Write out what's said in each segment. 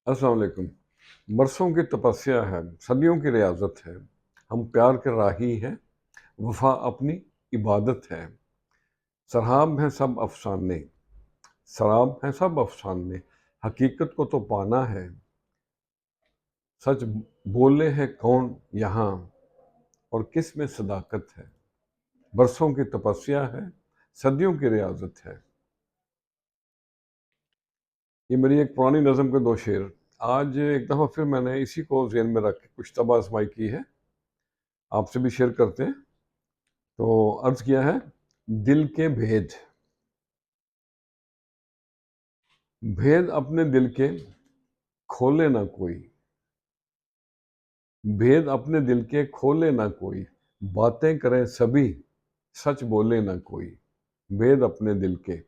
अस्सलाम वालेकुम। बरसों की तपस्या है, सदियों की रियाजत है। हम प्यार के राही हैं, वफा अपनी इबादत है। सराब हैं सब अफसाने, शराब हैं सब अफसाने, हकीकत को तो पाना है। सच बोले है कौन यहाँ, और किस में सदाकत है। बरसों की तपस्या है, सदियों की रियाजत है। ये मेरी एक पुरानी नज़म के दो शेर। आज एक दफ़ा फिर मैंने इसी को ज़हन में रख के कुछ तबा आज़माई की है, आपसे भी शेयर करते हैं। तो अर्ज किया है, दिल के भेद। भेद अपने दिल के खोले ना कोई, भेद अपने दिल के खोले ना कोई, बातें करें सभी सच बोले ना कोई। भेद अपने दिल के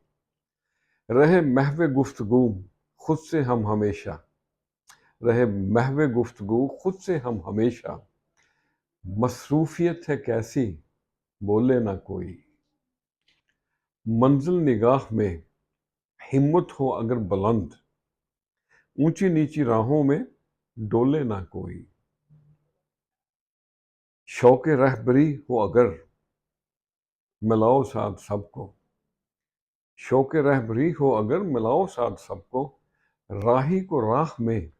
रहे महवे गुफ्तगू खुद से हम हमेशा, रहे महवे गुफ्तगू खुद से हम हमेशा। मसरूफियत है कैसी बोले ना कोई, मंजिल निगाह में हिम्मत हो अगर बुलंद, ऊंची नीची राहों में डोले ना कोई। शौक रहबरी हो अगर मिलाओ साथ सबको, शौक रहबरी हो अगर मिलाओ साथ सबको। राही को राह में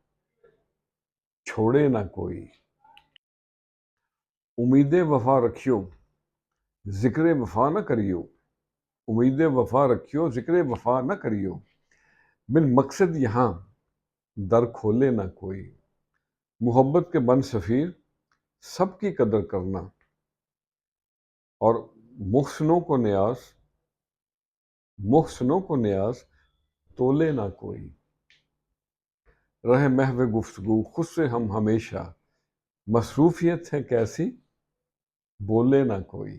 छोड़े ना कोई। उम्मीद वफा रखियो जिक्र वफा न करियो, उम्मीद वफा रखियो जिक्र वफा न करियो। बिन मकसद यहाँ दर खोले ना कोई। मोहब्बत के बन सफ़ीर सबकी कदर करना, और मुहसिनों को न्याज, मुहसिनों को न्याज तोले ना कोई। रहे महव गुफ्तगू खुद से हम हमेशा, मसरूफियत है कैसी बोले ना कोई।